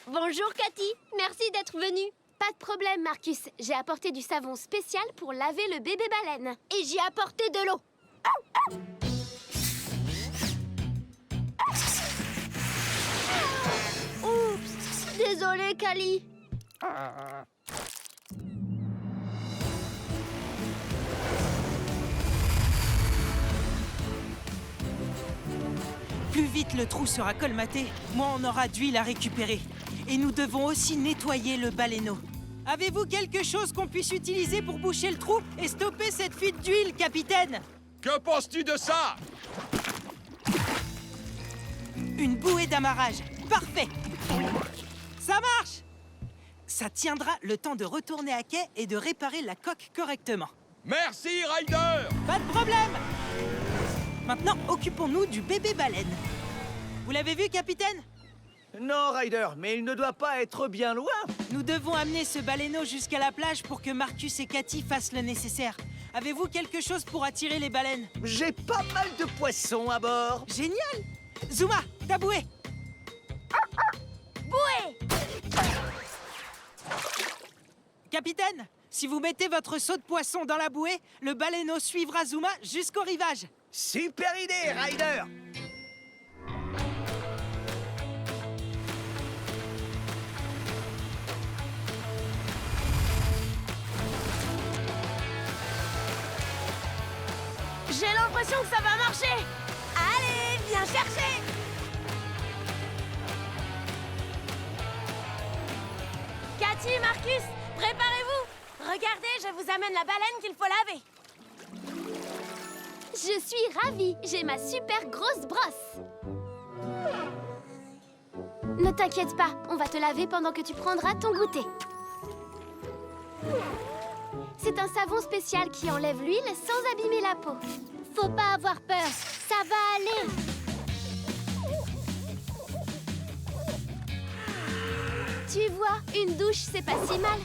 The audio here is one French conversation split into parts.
Bonjour Cathy, merci d'être venue. Pas de problème Marcus, j'ai apporté du savon spécial pour laver le bébé baleine. Et j'ai apporté de l'eau. Oups, désolée Cali. Plus vite le trou sera colmaté, moins on aura d'huile à récupérer. Et nous devons aussi nettoyer le baleineau. Avez-vous quelque chose qu'on puisse utiliser pour boucher le trou et stopper cette fuite d'huile, capitaine? Que penses-tu de ça? Une bouée d'amarrage. Parfait. Ça marche. Ça tiendra le temps de retourner à quai et de réparer la coque correctement. Merci, Ryder! Pas de problème. Maintenant, occupons-nous du bébé baleine. Vous l'avez vu, capitaine? Non, Ryder, mais il ne doit pas être bien loin. Nous devons amener ce baleineau jusqu'à la plage pour que Marcus et Cathy fassent le nécessaire. Avez-vous quelque chose pour attirer les baleines? J'ai pas mal de poissons à bord. Génial! Zuma, ta bouée! Bouée! Capitaine, si vous mettez votre seau de poisson dans la bouée, le baleineau suivra Zuma jusqu'au rivage. Super idée, Ryder. J'ai l'impression que ça va marcher. Allez, viens chercher. Cathy, Marcus, préparez-vous. Regardez, je vous amène la baleine qu'il faut laver. Je suis ravie. J'ai ma super grosse brosse. Ne t'inquiète pas, on va te laver pendant que tu prendras ton goûter. C'est un savon spécial qui enlève l'huile sans abîmer la peau. Faut pas avoir peur, ça va aller. Tu vois, une douche, c'est pas si mal.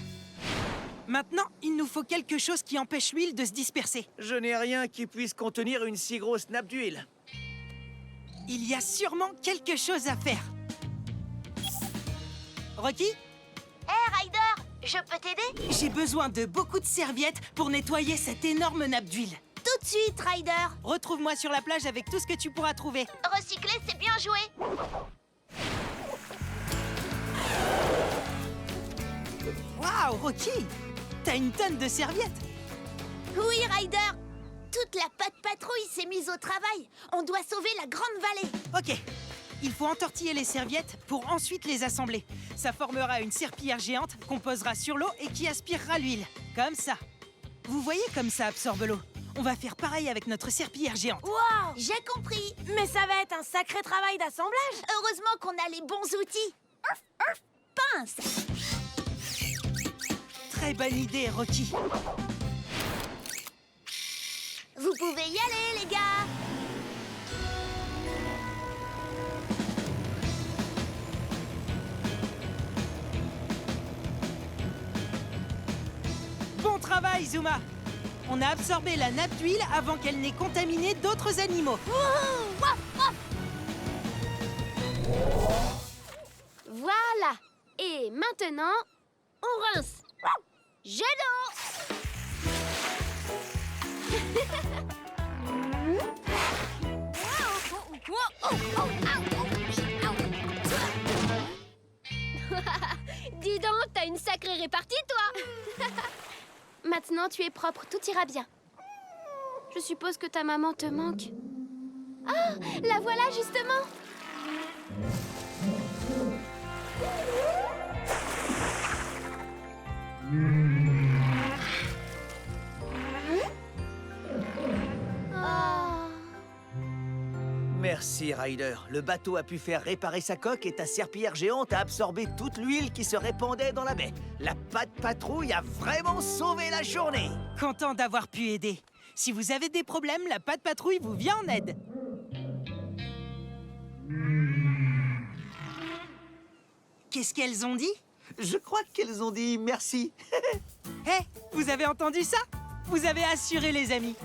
Maintenant, il nous faut quelque chose qui empêche l'huile de se disperser. Je n'ai rien qui puisse contenir une si grosse nappe d'huile. Il y a sûrement quelque chose à faire. Rocky, Hé, Ryder, je peux t'aider? j'ai besoin de beaucoup de serviettes pour nettoyer cette énorme nappe d'huile. Tout de suite, Ryder. Retrouve-moi sur la plage avec tout ce que tu pourras trouver. Recycler, c'est bien joué. Waouh, Rocky! T'as une tonne de serviettes! Oui, Ryder. Toute la patte patrouille s'est mise au travail. On doit sauver la Grande Vallée. Ok, il faut entortiller les serviettes pour ensuite les assembler. Ça formera une serpillière géante qu'on posera sur l'eau et qui aspirera l'huile. Comme ça. Vous voyez comme ça absorbe l'eau? On va faire pareil avec notre serpillière géante. Wow, j'ai compris. Mais ça va être un sacré travail d'assemblage. Heureusement qu'on a les bons outils. Pince. Très bonne idée, Rocky. Vous pouvez y aller, les gars. Bon travail, Zuma! On a absorbé la nappe d'huile avant qu'elle n'ait contaminé d'autres animaux. Wouhou, waf, waf. Voilà. Et maintenant, on rince. Jet d'eau. Dis donc, t'as une sacrée répartie, toi. Maintenant, tu es propre, tout ira bien. Je suppose que ta maman te manque. Ah, la voilà justement. Oh. Merci, Ryder. Le bateau a pu faire réparer sa coque et ta serpillière géante a absorbé toute l'huile qui se répandait dans la baie. La patte patrouille a vraiment sauvé la journée. Content d'avoir pu aider. Si vous avez des problèmes, la patte patrouille vous vient en aide. Qu'est-ce qu'elles ont dit? Je crois qu'elles ont dit merci. Hé, vous avez entendu ça? Vous avez assuré, les amis.